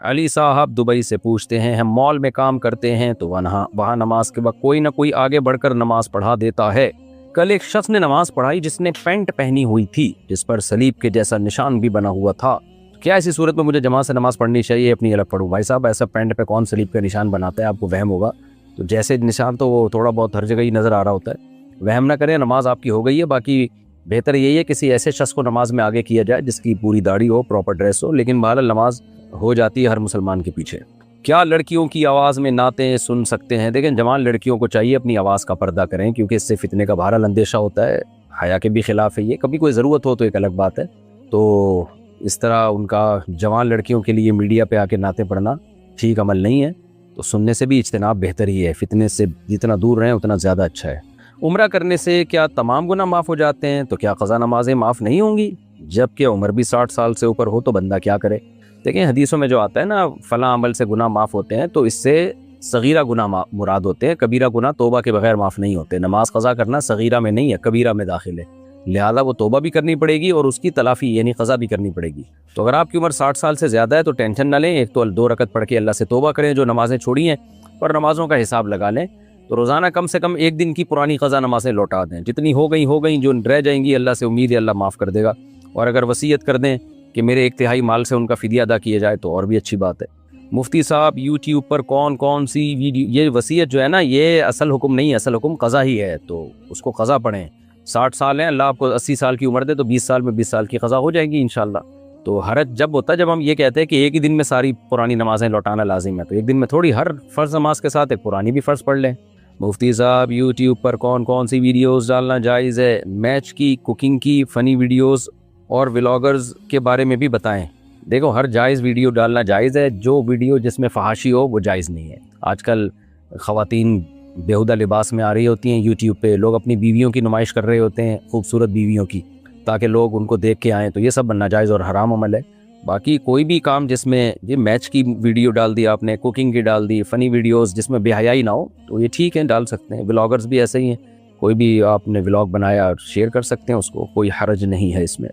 علی صاحب دبئی سے پوچھتے ہیں ہم مال میں کام کرتے ہیں تو وہاں نماز کے وقت کوئی نہ کوئی آگے بڑھ کر نماز پڑھا دیتا ہے. کل ایک شخص نے نماز پڑھائی جس نے پینٹ پہنی ہوئی تھی جس پر صلیب کے جیسا نشان بھی بنا ہوا تھا. کیا ایسی صورت میں مجھے جماعت سے نماز پڑھنی چاہیے اپنی الگ پڑھوں؟ بھائی صاحب ایسا پینٹ پہ کون صلیب کا نشان بناتا ہے؟ آپ کو وہم ہوگا. تو جیسے نشان تو وہ تھوڑا بہت ہر جگہ ہی نظر آ رہا ہوتا ہے. وہم نہ کریں, نماز آپ کی ہو گئی ہے. باقی بہتر یہی ہے کسی ایسے شخص کو نماز میں آگے کیا جائے جس کی پوری داڑھی ہو, پراپر ڈریس ہو. لیکن بہرحال نماز ہو جاتی ہے ہر مسلمان کے پیچھے. کیا لڑکیوں کی آواز میں نعتیں سن سکتے ہیں؟ دیکھیں جوان لڑکیوں کو چاہیے اپنی آواز کا پردہ کریں کیونکہ اس سے فتنے کا بہرحال اندیشہ ہوتا ہے. حیا کے بھی خلاف ہے یہ. کبھی کوئی ضرورت ہو تو ایک الگ بات ہے. تو اس طرح ان کا جوان لڑکیوں کے لیے میڈیا پہ آ کے نعتیں پڑھنا ٹھیک عمل نہیں ہے. تو سننے سے بھی اجتناب بہتر ہی ہے. فتنے سے جتنا دور رہیں اتنا زیادہ اچھا ہے. عمرہ کرنے سے کیا تمام گناہ معاف ہو جاتے ہیں؟ تو کیا قضا نمازیں معاف نہیں ہوں گی؟ جبکہ عمر بھی 60 سال سے اوپر ہو تو بندہ کیا کرے؟ دیکھیں حدیثوں میں جو آتا ہے نا فلاں عمل سے گناہ معاف ہوتے ہیں تو اس سے صغیرہ گناہ مراد ہوتے ہیں. کبیرہ گناہ توبہ کے بغیر معاف نہیں ہوتے. نماز قضا کرنا صغیرہ میں نہیں ہے, کبیرہ میں داخل ہے. لہذا وہ توبہ بھی کرنی پڑے گی اور اس کی تلافی یعنی قضا بھی کرنی پڑے گی. تو اگر آپ کی عمر 60 سال سے زیادہ ہے تو ٹینشن نہ لیں. ایک تو 2 رکعت پڑھ کے اللہ سے توبہ کریں جو نمازیں چھوڑی ہیں, اور نمازوں کا حساب لگا لیں. تو روزانہ کم سے کم 1 دن کی پرانی قضا نمازیں لوٹا دیں. جتنی ہو گئیں جو رہ جائیں گی اللہ سے امید ہے اللہ معاف کر دے گا. اور اگر وصیت کر دیں کہ میرے 1/3 مال سے ان کا فدیہ ادا کیا جائے تو اور بھی اچھی بات ہے. مفتی صاحب یوٹیوب پر کون سی ویڈیو, یہ وصیت جو ہے نا یہ اصل حکم نہیں ہے, اصل حکم قضا ہی ہے. تو اس کو قضا پڑھیں. 60 سال ہیں, اللہ آپ کو 80 سال کی عمر دے تو 20 سال میں 20 سال کی قضا ہو جائے گی انشاءاللہ. تو حرج جب ہوتا ہے جب ہم یہ کہتے ہیں کہ ایک ہی دن میں ساری پرانی نمازیں لوٹانا لازم ہے. تو ایک دن میں تھوڑی ہر فرض نماز کے ساتھ ایک پرانی بھی فرض پڑھ لیں. مفتی صاحب یوٹیوب پر کون سی ویڈیوز ڈالنا جائز ہے؟ میچ کی, کوکنگ کی, فنی ویڈیوز اور ولاگرز کے بارے میں بھی بتائیں. دیکھو ہر جائز ویڈیو ڈالنا جائز ہے. جو ویڈیو جس میں فحاشی ہو وہ جائز نہیں ہے. آج کل خواتین بیہودہ لباس میں آ رہی ہوتی ہیں یوٹیوب پہ, لوگ اپنی بیویوں کی نمائش کر رہے ہوتے ہیں, خوبصورت بیویوں کی, تاکہ لوگ ان کو دیکھ کے آئیں. تو یہ سب ناجائز اور حرام عمل ہے. باقی کوئی بھی کام جس میں یہ میچ کی ویڈیو ڈال دی آپ نے, کوکنگ کی ڈال دی, فنی ویڈیوز جس میں بے حیائی نہ ہو تو یہ ٹھیک ہے ڈال سکتے ہیں. ولاگرز بھی ایسے ہی ہیں, کوئی بھی آپ نے ولاگ بنایا شیئر کر سکتے ہیں, اس کو کوئی حرج نہیں ہے اس میں.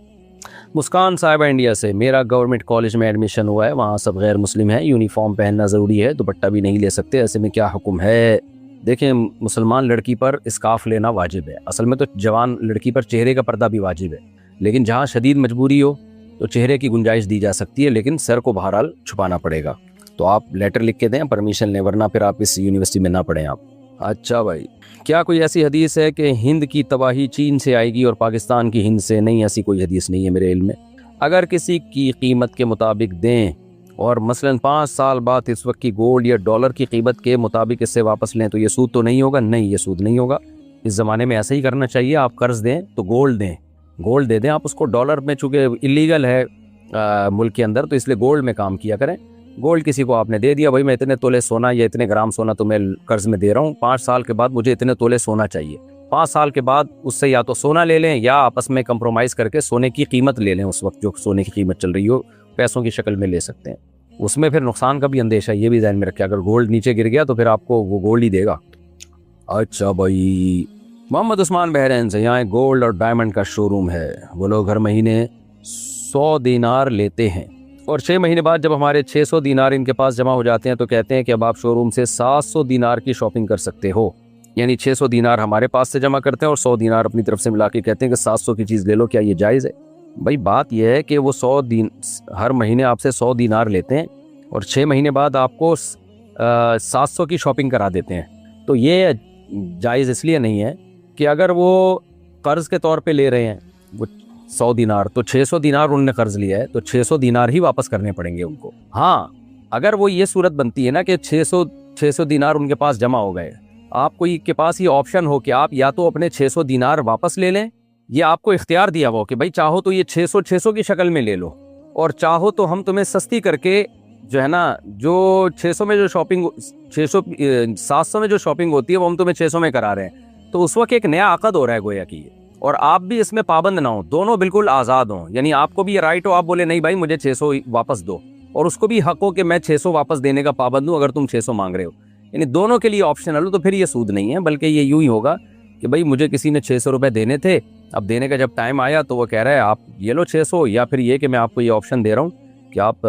مسکان صاحبہ انڈیا سے, میرا گورنمنٹ کالج میں ایڈمیشن ہوا ہے, وہاں سب غیر مسلم ہیں, یونیفارم پہننا ضروری ہے, دوپٹہ بھی نہیں لے سکتے, ایسے میں کیا حکم ہے؟ دیکھیں مسلمان لڑکی پر اسکارف لینا واجب ہے. اصل میں تو جوان لڑکی پر چہرے کا پردہ بھی واجب ہے, لیکن جہاں شدید مجبوری ہو تو چہرے کی گنجائش دی جا سکتی ہے, لیکن سر کو بہرحال چھپانا پڑے گا. تو آپ لیٹر لکھ کے دیں, پرمیشن لیں, ورنہ پھر آپ اس یونیورسٹی میں نہ پڑھیں آپ. اچھا بھائی, کیا کوئی ایسی حدیث ہے کہ ہند کی تباہی چین سے آئے گی اور پاکستان کی ہند سے؟ نہیں, ایسی کوئی حدیث نہیں ہے میرے علم میں. اگر کسی کی قیمت کے مطابق دیں اور مثلا 5 سال بعد اس وقت کی گولڈ یا ڈالر کی قیمت کے مطابق اس سے واپس لیں تو یہ سود تو نہیں ہوگا؟ نہیں, یہ سود نہیں ہوگا. اس زمانے میں ایسا ہی کرنا چاہیے. آپ قرض دیں تو گولڈ دیں, گولڈ دے دیں آپ اس کو. ڈالر میں چونکہ اللیگل ہے ملک کے اندر, تو اس لیے گولڈ میں کام کیا کریں. گولڈ کسی کو آپ نے دے دیا, بھائی میں اتنے تولے سونا یا اتنے گرام سونا تو میں قرض میں دے رہا ہوں, 5 سال کے بعد مجھے اتنے تولے سونا چاہیے. 5 سال کے بعد اس سے یا تو سونا لے لیں یا آپس میں کمپرومائز کر کے سونے کی قیمت لے لیں. اس وقت جو سونے کی قیمت چل رہی ہو پیسوں کی شکل میں لے سکتے ہیں. اس میں پھر نقصان کا بھی اندیشہ, یہ بھی ذہن میں رکھیں, اگر گولڈ نیچے گر گیا تو پھر آپ کو وہ گولڈ ہی دے گا. اچھا بھائی, محمد عثمان بحرین سے, یہاں ایک گولڈ اور ڈائمنڈ کا شو روم ہے. وہ لوگ ہر مہینے 100 دینار لیتے ہیں اور 6 مہینے بعد جب ہمارے 600 دینار ان کے پاس جمع ہو جاتے ہیں تو کہتے ہیں کہ اب آپ شو روم سے 700 دینار کی شاپنگ کر سکتے ہو. یعنی 600 دینار ہمارے پاس سے جمع کرتے ہیں اور 100 دینار اپنی طرف سے ملا کے کہتے ہیں کہ 700 کی چیز لے لو. کیا یہ جائز ہے؟ بھائی بات یہ ہے کہ وہ ہر مہینے آپ سے 100 دینار لیتے ہیں اور 6 مہینے بعد آپ کو 700 کی شاپنگ کرا دیتے ہیں. تو یہ جائز اس لیے نہیں ہے کہ اگر وہ قرض کے طور پہ لے رہے ہیں وہ 100 دینار, تو 600 دینار انہوں نے قرض لیا ہے تو 600 دینار ہی واپس کرنے پڑیں گے ان کو. ہاں اگر وہ یہ صورت بنتی ہے نا کہ 600 دینار ان کے پاس جمع ہو گئے, آپ کو کے پاس یہ آپشن ہو کہ آپ یا تو اپنے 600 دینار واپس لے لیں, یا آپ کو اختیار دیا وہ کہ بھائی چاہو تو یہ 600 کی شکل میں لے لو, اور چاہو تو ہم تمہیں سستی کر کے جو ہے نا جو 600 میں جو شاپنگ 700 میں جو شاپنگ ہوتی ہے وہ ہم تمہیں 600 میں کرا رہے ہیں. تو اس وقت ایک نیا عقد ہو رہا ہے گویا کہ, اور آپ بھی اس میں پابند نہ ہوں, دونوں بالکل آزاد ہوں. یعنی آپ کو بھی یہ رائٹ ہو, آپ بولے نہیں بھائی مجھے 600 واپس دو, اور اس کو بھی حق ہو کہ میں 600 واپس دینے کا پابند ہوں اگر تم 600 مانگ رہے ہو. یعنی دونوں کے لیے آپشنل ہو. تو پھر یہ سود نہیں ہے, بلکہ یہ یوں ہی ہوگا کہ بھائی مجھے کسی نے 600 روپے دینے تھے, اب دینے کا جب ٹائم آیا تو وہ کہہ رہا ہے آپ یہ لو 600, یا پھر یہ کہ میں آپ کو یہ آپشن دے رہا ہوں کہ آپ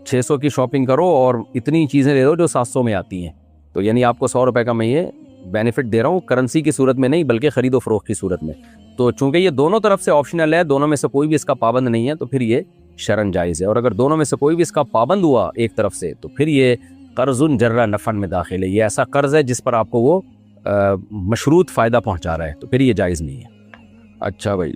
600 کی شاپنگ کرو اور اتنی چیزیں لے لو جو 700 میں آتی ہیں. تو یعنی آپ کو 100 روپے کا میں یہ بینیفٹ دے رہا ہوں، کرنسی کی صورت میں نہیں بلکہ خرید و فروخت کی صورت میں. تو چونکہ یہ دونوں طرف سے آپشنل ہے، دونوں میں سے کوئی بھی اس کا پابند نہیں ہے، تو پھر یہ شرعاً جائز ہے. اور اگر دونوں میں سے کوئی بھی اس کا پابند ہوا ایک طرف سے، تو پھر یہ قرض جرہ نفع میں داخل ہے. یہ ایسا قرض ہے جس پر آپ کو وہ مشروط فائدہ پہنچا رہا ہے، تو پھر یہ جائز نہیں ہے. اچھا بھائی.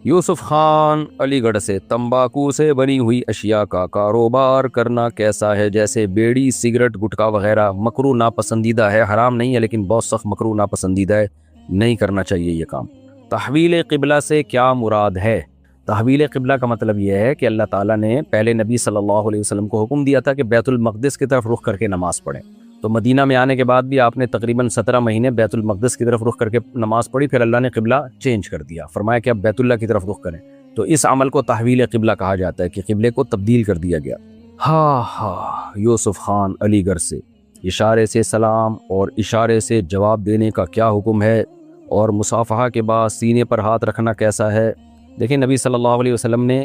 یوسف خان علی گڑھ سے، تمباکو سے بنی ہوئی اشیاء کا کاروبار کرنا کیسا ہے؟ جیسے بیڑی، سگریٹ، گٹکا وغیرہ. مکروہ ناپسندیدہ ہے، حرام نہیں ہے لیکن بہت سخت مکروہ ناپسندیدہ ہے، نہیں کرنا چاہیے یہ کام. تحویل قبلہ سے کیا مراد ہے؟ تحویل قبلہ کا مطلب یہ ہے کہ اللہ تعالیٰ نے پہلے نبی صلی اللہ علیہ وسلم کو حکم دیا تھا کہ بیت المقدس کی طرف رخ کر کے نماز پڑھیں. تو مدینہ میں آنے کے بعد بھی آپ نے تقریباً 17 مہینے بیت المقدس کی طرف رخ کر کے نماز پڑھی. پھر اللہ نے قبلہ چینج کر دیا، فرمایا کہ اب بیت اللہ کی طرف رخ کریں. تو اس عمل کو تحویل قبلہ کہا جاتا ہے کہ قبلے کو تبدیل کر دیا گیا. یوسف خان علی گڑھ سے، اشارے سے سلام اور اشارے سے جواب دینے کا کیا حکم ہے؟ اور مصافحہ کے بعد سینے پر ہاتھ رکھنا کیسا ہے؟ دیکھیں، نبی صلی اللہ علیہ وسلم نے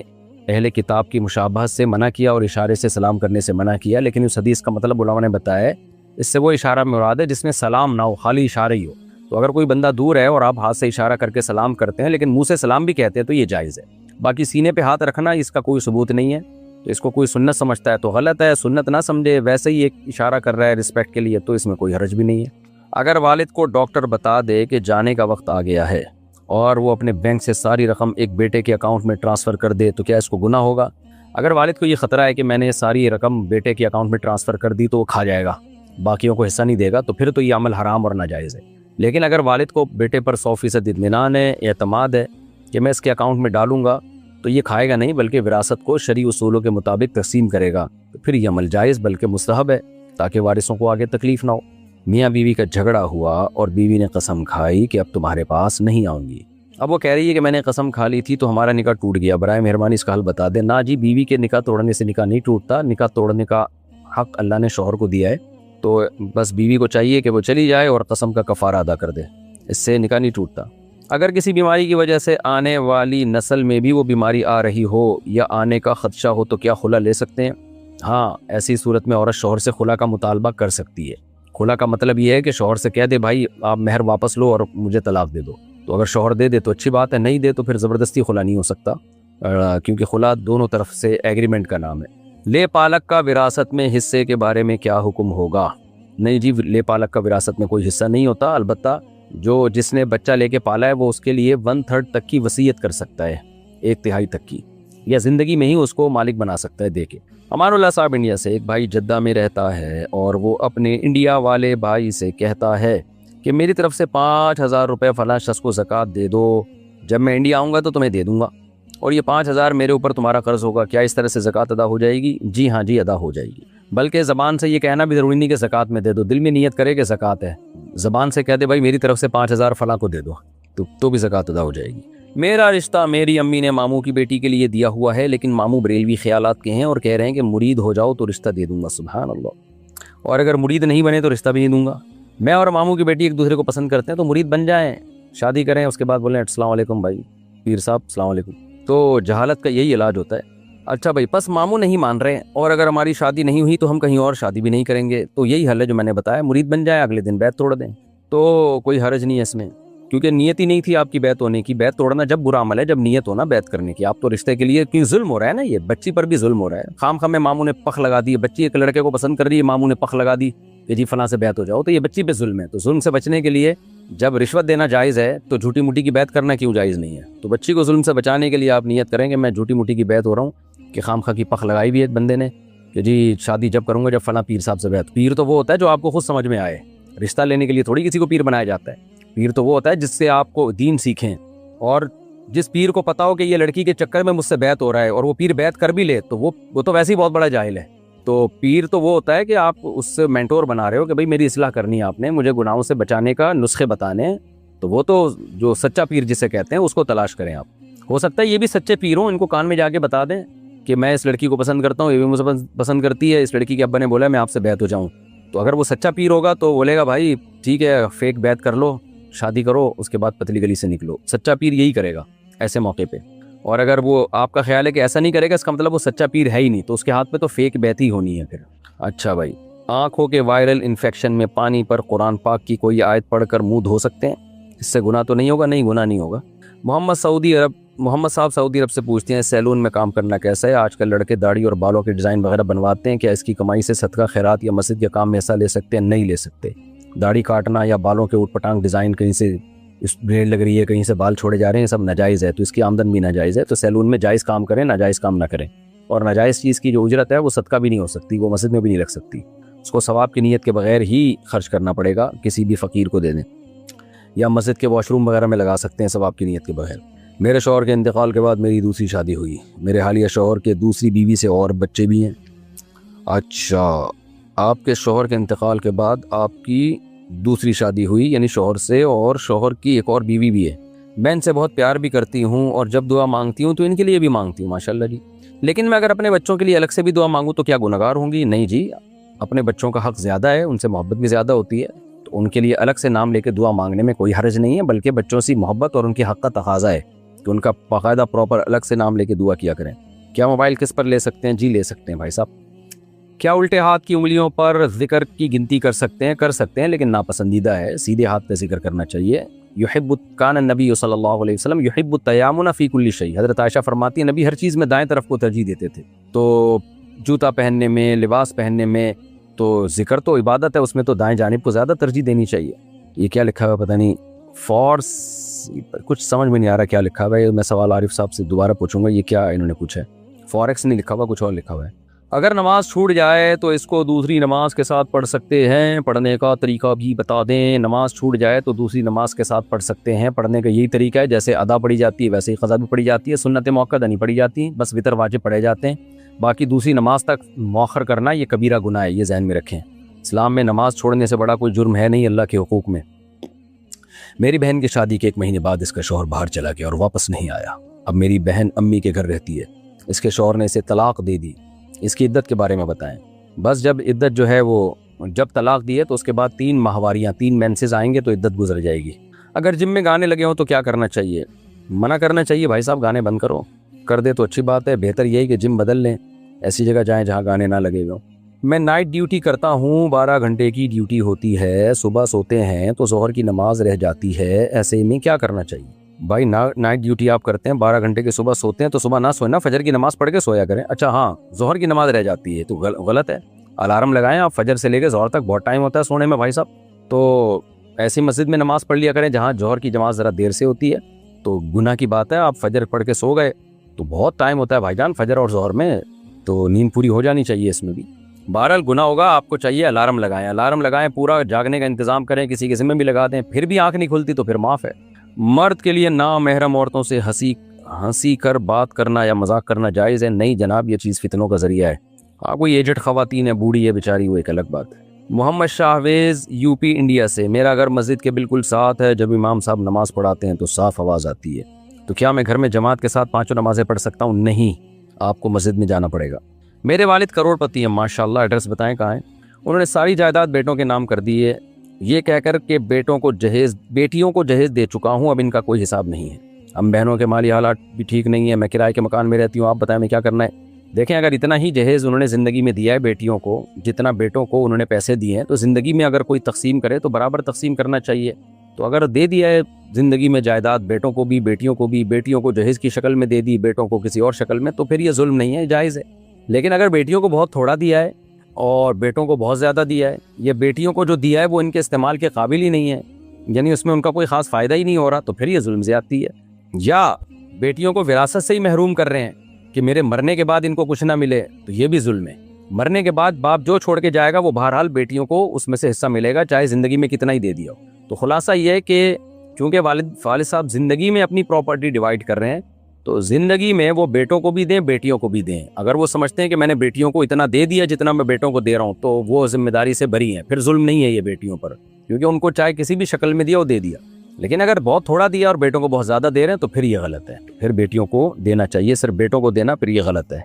اہل کتاب کی مشابہت سے منع کیا اور اشارے سے سلام کرنے سے منع کیا، لیکن اس حدیث کا مطلب علماء نے بتایا ہے اس سے وہ اشارہ مراد ہے جس میں سلام نہ ہو، خالی اشارہ ہی ہو. تو اگر کوئی بندہ دور ہے اور آپ ہاتھ سے اشارہ کر کے سلام کرتے ہیں لیکن منہ سے سلام بھی کہتے ہیں تو یہ جائز ہے. باقی سینے پہ ہاتھ رکھنا اس کا کوئی ثبوت نہیں ہے، تو اس کو کوئی سنت سمجھتا ہے تو غلط ہے، سنت نہ سمجھے، ویسے ہی ایک اشارہ کر رہا ہے رسپیکٹ کے لیے، تو اس میں کوئی حرج بھی نہیں ہے. اگر والد کو ڈاکٹر بتا دے کہ جانے کا وقت آ گیا ہے اور وہ اپنے بینک سے ساری رقم ایک بیٹے کے اکاؤنٹ میں ٹرانسفر کر دے، تو کیا اس کو گناہ ہوگا؟ اگر والد کو یہ خطرہ ہے کہ میں نے ساری رقم بیٹے کے اکاؤنٹ میں ٹرانسفر کر دی تو وہ کھا جائے گا، باقیوں کو حصہ نہیں دے گا، تو پھر تو یہ عمل حرام اور ناجائز ہے. لیکن اگر والد کو بیٹے پر 100% اطمینان ہے، اعتماد ہے کہ میں اس کے اکاؤنٹ میں ڈالوں گا تو یہ کھائے گا نہیں بلکہ وراثت کو شرعی اصولوں کے مطابق تقسیم کرے گا، تو پھر یہ عمل جائز بلکہ مستحب ہے تاکہ وارثوں کو آگے تکلیف نہ ہو. میاں بیوی کا جھگڑا ہوا اور بیوی نے قسم کھائی کہ اب تمہارے پاس نہیں آؤں گی. اب وہ کہہ رہی ہے کہ میں نے قسم کھا لی تھی تو ہمارا نکاح ٹوٹ گیا، برائے مہربانی اس کا حل بتا دیں. نہ جی، بیوی کے نکاح توڑنے سے نکاح نہیں ٹوٹتا، نکاح توڑنے کا حق اللہ نے شوہر کو دیا ہے، تو بس بیوی کو چاہیے کہ وہ چلی جائے اور قسم کا کفارہ ادا کر دے، اس سے نکاح نہیں ٹوٹتا. اگر کسی بیماری کی وجہ سے آنے والی نسل میں بھی وہ بیماری آ رہی ہو یا آنے کا خدشہ ہو تو کیا خلا لے سکتے ہیں؟ ہاں، ایسی صورت میں عورت شوہر سے خلا کا مطالبہ کر سکتی ہے. خلا کا مطلب یہ ہے کہ شوہر سے کہہ دے بھائی آپ مہر واپس لو اور مجھے طلاق دے دو. تو اگر شوہر دے دے تو اچھی بات ہے، نہیں دے تو پھر زبردستی خلا نہیں ہو سکتا، کیونکہ خلا دونوں طرف سے ایگریمنٹ کا نام ہے. لے پالک کا وراثت میں حصے کے بارے میں کیا حکم ہوگا؟ نہیں جی، لے پالک کا وراثت میں کوئی حصہ نہیں ہوتا، البتہ جس نے بچہ لے کے پالا ہے وہ اس کے لیے 1/3 تک کی وصیت کر سکتا ہے، 1/3 تک کی، یا زندگی میں ہی اس کو مالک بنا سکتا ہے دے کے. امان اللہ صاحب انڈیا سے، ایک بھائی جدہ میں رہتا ہے اور وہ اپنے انڈیا والے بھائی سے کہتا ہے کہ میری طرف سے 5,000 روپے فلاں شخص کو زکوٰۃ دے دو، جب میں انڈیا آؤں گا تو تمہیں دے دوں گا، اور یہ 5,000 میرے اوپر تمہارا قرض ہوگا، کیا اس طرح سے زکوٰۃ ادا ہو جائے گی؟ جی ہاں جی، ادا ہو جائے گی. بلکہ زبان سے یہ کہنا بھی ضروری نہیں کہ زکوٰۃ میں دے دو، دل میں نیت کرے کہ زکوٰۃ ہے، زبان سے کہہ دے بھائی میری طرف سے 5,000 فلاں کو دے دو، تو بھی زکوٰۃ ادا ہو جائے گی. میرا رشتہ میری امی نے ماموں کی بیٹی کے لیے دیا ہوا ہے، لیکن ماموں بریلوی خیالات کے ہیں اور کہہ رہے ہیں کہ مرید ہو جاؤ تو رشتہ دے دوں گا. سبحان اللہ. اور اگر مرید نہیں بنے تو رشتہ بھی نہیں دوں گا. میں اور ماموں کی بیٹی ایک دوسرے کو پسند کرتے ہیں تو مرید بن جائیں، شادی کریں، اس کے بعد بولیں السلام علیکم بھائی پیر صاحب، السلام علیکم. تو جہالت کا یہی علاج ہوتا ہے. اچھا بھائی، پس ماموں نہیں مان رہے ہیں اور اگر ہماری شادی نہیں ہوئی تو ہم کہیں اور شادی بھی نہیں کریں گے، تو یہی حل ہے جو میں نے بتایا، مرید بن جائیں، اگلے دن بیعت توڑ دیں، تو کوئی حرج نہیں ہے اس میں، کیونکہ نیت ہی نہیں تھی آپ کی بیعت ہونے کی. بیعت توڑنا جب برا عمل ہے جب نیت ہونا بیعت کرنے کی. آپ تو رشتے کے لیے کیوں ظلم ہو رہا ہے نا، یہ بچی پر بھی ظلم ہو رہا ہے. خام میں ماموں نے پخ لگا دی، بچی ایک لڑکے کو پسند کر رہی ہے، ماموں نے پخ لگا دی کہ جی فلاں سے بیعت ہو جاؤ، تو یہ بچی پہ ظلم ہے. تو ظلم سے بچنے کے لیے جب رشوت دینا جائز ہے تو جھوٹی موٹی کی بیعت کرنا کیوں جائز نہیں ہے؟ تو بچی کو ظلم سے بچانے کے لیے آپ نیت کریں کہ میں جھوٹی موٹی کی بیعت ہو رہا ہوں، کہ خام خواہ کی پخ لگائی بھی ہے بندے نے کہ جی شادی جب کروں گا جب فلاں پیر صاحب سے بیعت. پیر تو وہ ہوتا ہے جو آپ کو خود سمجھ میں آئے، رشتہ لینے کے لیے تھوڑی کسی کو پیر بنایا جاتا ہے. پیر تو وہ ہوتا ہے جس سے آپ کو دین سیکھیں، اور جس پیر کو پتا ہو کہ یہ لڑکی کے چکر میں مجھ سے بیعت ہو رہا ہے اور وہ پیر بیعت کر بھی لے تو وہ تو ویسے ہی بہت بڑا جاہل ہے. تو پیر تو وہ ہوتا ہے کہ آپ اس سے مینٹور بنا رہے ہو کہ بھائی میری اصلاح کرنی ہے، آپ نے مجھے گناہوں سے بچانے کا نسخے بتانے ہیں، تو وہ تو جو سچا پیر جسے کہتے ہیں اس کو تلاش کریں آپ. ہو سکتا ہے یہ بھی سچے پیر ہوں، ان کو کان میں جا کے بتا دیں کہ میں اس لڑکی کو پسند کرتا ہوں، یہ بھی مجھے پسند کرتی ہے، اس لڑکی کے ابا نے بولا میں آپ سے بیعت ہو جاؤں. تو اگر وہ سچا پیر ہوگا تو بولے گا بھائی ٹھیک ہے فیک بیعت کر لو، شادی کرو، اس کے بعد پتلی گلی سے نکلو. سچا پیر یہی کرے گا ایسے موقع پہ. اور اگر وہ آپ کا خیال ہے کہ ایسا نہیں کرے گا، اس کا مطلب وہ سچا پیر ہے ہی نہیں، تو اس کے ہاتھ پہ تو فیک بیعتی ہونی ہے پھر۔ اچھا بھائی، آنکھوں کے وائرل انفیکشن میں پانی پر قرآن پاک کی کوئی آیت پڑھ کر منہ دھو سکتے ہیں؟ اس سے گناہ تو نہیں ہوگا؟ نہیں، گناہ نہیں ہوگا۔ محمد صاحب سعودی عرب سے پوچھتے ہیں سیلون میں کام کرنا کیسا ہے؟ آج کل لڑکے داڑھی اور بالوں کے ڈیزائن وغیرہ بنواتے ہیں، کیا اس کی کمائی سے صدقہ خیرات یا مسجد کے کام میں حصہ لے سکتے ہیں؟ نہیں لے سکتے۔ داڑھی کاٹنا یا بالوں کے اوٹ پٹانگ ڈیزائن، کہیں سے بلیڈ لگ رہی ہے، کہیں سے بال چھوڑے جا رہے ہیں، سب ناجائز ہے، تو اس کی آمدن بھی ناجائز ہے۔ تو سیلون میں جائز کام کریں، ناجائز کام نہ کریں، اور ناجائز چیز کی جو اجرت ہے وہ صدقہ بھی نہیں ہو سکتی، وہ مسجد میں بھی نہیں رکھ سکتی، اس کو ثواب کی نیت کے بغیر ہی خرچ کرنا پڑے گا، کسی بھی فقیر کو دے دیں، یا مسجد کے واش روم وغیرہ میں لگا سکتے ہیں ثواب کی نیت کے بغیر۔ میرے شوہر کے انتقال کے بعد میری دوسری شادی ہوئی، میرے حالیہ شوہر کے دوسری بیوی سے اور بچے بھی ہیں۔ اچھا، آپ کے شوہر کے انتقال کے بعد آپ کی دوسری شادی ہوئی، یعنی شوہر سے، اور شوہر کی ایک اور بیوی بھی ہے۔ میں ان سے بہت پیار بھی کرتی ہوں، اور جب دعا مانگتی ہوں تو ان کے لیے بھی مانگتی ہوں، ماشاءاللہ جی، لیکن میں اگر اپنے بچوں کے لیے الگ سے بھی دعا مانگوں تو کیا گنہگار ہوں گی؟ نہیں جی، اپنے بچوں کا حق زیادہ ہے، ان سے محبت بھی زیادہ ہوتی ہے، تو ان کے لیے الگ سے نام لے کے دعا مانگنے میں کوئی حرج نہیں ہے، بلکہ بچوں سے محبت اور ان کے حق کا تقاضا ہے کہ ان کا باقاعدہ پراپر الگ سے نام لے کے دعا کیا کریں۔ کیا موبائل قسط پر لے سکتے ہیں؟ جی لے سکتے ہیں بھائی صاحب۔ کیا الٹے ہاتھ کی انگلیوں پر ذکر کی گنتی کر سکتے ہیں؟ کر سکتے ہیں، لیکن ناپسندیدہ ہے، سیدھے ہاتھ پہ ذکر کرنا چاہیے۔ کان النبی صلی اللہ علیہ وسلم یحب التیامن فی کل شیء، حضرت عائشہ فرماتی ہیں نبی ہر چیز میں دائیں طرف کو ترجیح دیتے تھے، تو جوتا پہننے میں، لباس پہننے میں، تو ذکر تو عبادت ہے، اس میں تو دائیں جانب کو زیادہ ترجیح دینی چاہیے۔ یہ کیا لکھا ہوا پتہ نہیں، فورس، کچھ سمجھ میں نہیں آ رہا کیا لکھا ہوا ہے، میں سوال عارف صاحب سے دوبارہ پوچھوں گا، یہ کیا انہوں نے پوچھا ہے؟ فوریکس نہیں لکھا ہوا، کچھ اور لکھا ہوا ہے۔ اگر نماز چھوٹ جائے تو اس کو دوسری نماز کے ساتھ پڑھ سکتے ہیں؟ پڑھنے کا طریقہ بھی بتا دیں۔ نماز چھوٹ جائے تو دوسری نماز کے ساتھ پڑھ سکتے ہیں، پڑھنے کا یہی طریقہ ہے، جیسے ادا پڑھی جاتی ہے ویسے ہی قضا بھی پڑھی جاتی ہے، سنت موقدہ نہیں پڑھی جاتی، بس وتر واجب پڑھے جاتے ہیں، باقی دوسری نماز تک مؤخر کرنا یہ کبیرہ گناہ ہے، یہ ذہن میں رکھیں۔ اسلام میں نماز چھوڑنے سے بڑا کوئی جرم ہے نہیں اللہ کے حقوق میں۔ میری بہن کی شادی کے 1 مہینے بعد اس کا شوہر باہر چلا گیا اور واپس نہیں آیا، اب میری بہن امی کے گھر رہتی ہے، اس کے شوہر نے اسے طلاق دے دی، اس کی عدت کے بارے میں بتائیں۔ بس جب عدت جو ہے وہ جب طلاق دی ہے تو اس کے بعد 3 ماہواریاں، 3 مینسز آئیں گے تو عدت گزر جائے گی۔ اگر جم میں گانے لگے ہوں تو کیا کرنا چاہیے؟ منع کرنا چاہیے، بھائی صاحب گانے بند کرو، کر دے تو اچھی بات ہے، بہتر یہی کہ جم بدل لیں، ایسی جگہ جائیں جہاں گانے نہ لگے ہوں۔ میں نائٹ ڈیوٹی کرتا ہوں، 12 گھنٹے کی ڈیوٹی ہوتی ہے، صبح سوتے ہیں تو ظہر کی نماز رہ جاتی ہے، ایسے میں کیا کرنا چاہیے؟ بھائی نائٹ ڈیوٹی آپ کرتے ہیں، 12 گھنٹے کے صبح سوتے ہیں تو صبح نہ سوئیں نا، فجر کی نماز پڑھ کے سویا کریں۔ اچھا ہاں، ظہر کی نماز رہ جاتی ہے تو غلط ہے، الارم لگائیں آپ، فجر سے لے کے ظہر تک بہت ٹائم ہوتا ہے سونے میں بھائی صاحب، تو ایسی مسجد میں نماز پڑھ لیا کریں جہاں ظہر کی نماز ذرا دیر سے ہوتی ہے، تو گناہ کی بات ہے، آپ فجر پڑھ کے سو گئے تو بہت ٹائم ہوتا ہے بھائی جان فجر اور ظہر میں، تو نیند پوری ہو جانی چاہیے اس میں بھی۔ بہرحال گناہ ہوگا، آپ کو چاہیے الارم لگائیں، پورا جاگنے کا انتظام کریں، کسی کے ذمہ بھی لگا دیں، پھر بھی آنکھ نہیں کھلتی تو پھر معاف ہے۔ مرد کے لیے نامحرم عورتوں سے ہنسی کر بات کرنا یا مذاق کرنا جائز ہے؟ نہیں جناب، یہ چیز فتنوں کا ذریعہ ہے۔ کوئی ایجڈ خواتین ہے، بوڑھی ہے بیچاری، وہ ایک الگ بات ہے۔ محمد شاہویز یو پی انڈیا سے، میرا گھر مسجد کے بالکل ساتھ ہے، جب امام صاحب نماز پڑھاتے ہیں تو صاف آواز آتی ہے، تو کیا میں گھر میں جماعت کے ساتھ 5 نمازیں پڑھ سکتا ہوں؟ نہیں، آپ کو مسجد میں جانا پڑے گا۔ میرے والد کروڑ پتی ہیں ماشاءاللہ، ایڈریس بتائیں کہاں ہیں؟ انہوں نے ساری جائیداد بیٹوں کے نام کر دی ہے، یہ کہہ کر کہ بیٹیوں کو جہیز دے چکا ہوں، اب ان کا کوئی حساب نہیں ہے، ہم بہنوں کے مالی حالات بھی ٹھیک نہیں ہے، میں کرائے کے مکان میں رہتی ہوں، آپ بتائیں میں کیا کرنا ہے؟ دیکھیں، اگر اتنا ہی جہیز انہوں نے زندگی میں دیا ہے بیٹیوں کو، جتنا بیٹوں کو انہوں نے پیسے دیے ہیں، تو زندگی میں اگر کوئی تقسیم کرے تو برابر تقسیم کرنا چاہیے، تو اگر دے دیا ہے زندگی میں جائیداد بیٹوں کو بھی بیٹیوں کو بھی، بیٹیوں کو جہیز کی شکل میں دے دی، بیٹوں کو کسی اور شکل میں، تو پھر یہ ظلم نہیں ہے، جائز ہے۔ لیکن اگر بیٹیوں کو بہت تھوڑا دیا ہے اور بیٹوں کو بہت زیادہ دیا ہے، یا بیٹیوں کو جو دیا ہے وہ ان کے استعمال کے قابل ہی نہیں ہے، یعنی اس میں ان کا کوئی خاص فائدہ ہی نہیں ہو رہا، تو پھر یہ ظلم زیادتی ہے۔ یا بیٹیوں کو وراثت سے ہی محروم کر رہے ہیں کہ میرے مرنے کے بعد ان کو کچھ نہ ملے، تو یہ بھی ظلم ہے۔ مرنے کے بعد باپ جو چھوڑ کے جائے گا وہ بہرحال بیٹیوں کو اس میں سے حصہ ملے گا، چاہے زندگی میں کتنا ہی دے دیا ہو۔ تو خلاصہ یہ ہے کہ چونکہ والد صاحب زندگی میں اپنی پراپرٹی ڈیوائیڈ کر رہے ہیں، تو زندگی میں وہ بیٹوں کو بھی دیں، بیٹیوں کو بھی دیں۔ اگر وہ سمجھتے ہیں کہ میں نے بیٹیوں کو اتنا دے دیا جتنا میں بیٹوں کو دے رہا ہوں، تو وہ ذمہ داری سے بری ہیں، پھر ظلم نہیں ہے یہ بیٹیوں پر، کیونکہ ان کو چاہے کسی بھی شکل میں دیا وہ دے دیا۔ لیکن اگر بہت تھوڑا دیا اور بیٹوں کو بہت زیادہ دے رہے ہیں تو پھر یہ غلط ہے، پھر بیٹیوں کو دینا چاہیے، صرف بیٹوں کو دینا پھر یہ غلط ہے۔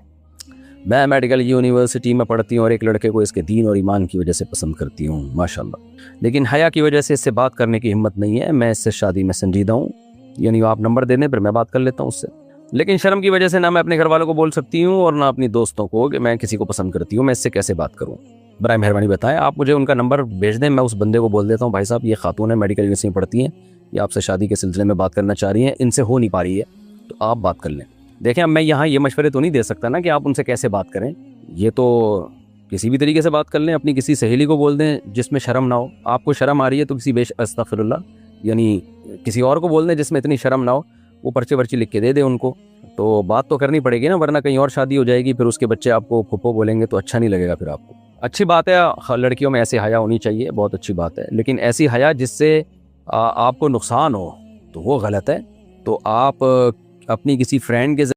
میں میڈیکل یونیورسٹی میں پڑھتی ہوں اور ایک لڑکے کو اس کے دین اور ایمان کی وجہ سے پسند کرتی ہوں ماشاءاللہ، لیکن حیا کی وجہ سے اس سے بات کرنے کی ہمت نہیں ہے، میں اس سے شادی میں سنجیدہ ہوں، یعنی آپ نمبر دے دیں پھر میں بات کر لیتا ہوں اس سے۔ لیکن شرم کی وجہ سے نہ میں اپنے گھر والوں کو بول سکتی ہوں اور نہ اپنی دوستوں کو کہ میں کسی کو پسند کرتی ہوں. میں اس سے کیسے بات کروں؟ برائے مہربانی بتائیں. آپ مجھے ان کا نمبر بھیج دیں, میں اس بندے کو بول دیتا ہوں بھائی صاحب یہ خاتون ہے, میڈیکل یونیورسٹی میں پڑھتی ہیں, یہ آپ سے شادی کے سلسلے میں بات کرنا چاہ رہی ہیں, ان سے ہو نہیں پا رہی ہے, تو آپ بات کر لیں. دیکھیں اب میں یہاں یہ مشورے تو نہیں دے سکتا نا کہ آپ ان سے کیسے بات کریں. یہ تو کسی بھی طریقے سے بات کر لیں, اپنی کسی سہیلی کو بول دیں جس میں شرم نہ ہو. آپ کو شرم آ رہی ہے تو کسی استغفر اللہ یعنی کسی اور کو بول دیں جس میں اتنی شرم نہ ہو, وہ پرچے ورچے لکھ کے دے دیں ان کو. تو بات تو کرنی پڑے گی نا, ورنہ کہیں اور شادی ہو جائے گی, پھر اس کے بچے آپ کو پھپھو بولیں گے تو اچھا نہیں لگے گا پھر آپ کو. اچھی بات ہے لڑکیوں میں ایسی حیا ہونی چاہیے, بہت اچھی بات ہے, لیکن ایسی حیا جس سے آپ کو نقصان ہو تو وہ غلط ہے. تو آپ اپنی کسی فرینڈ کے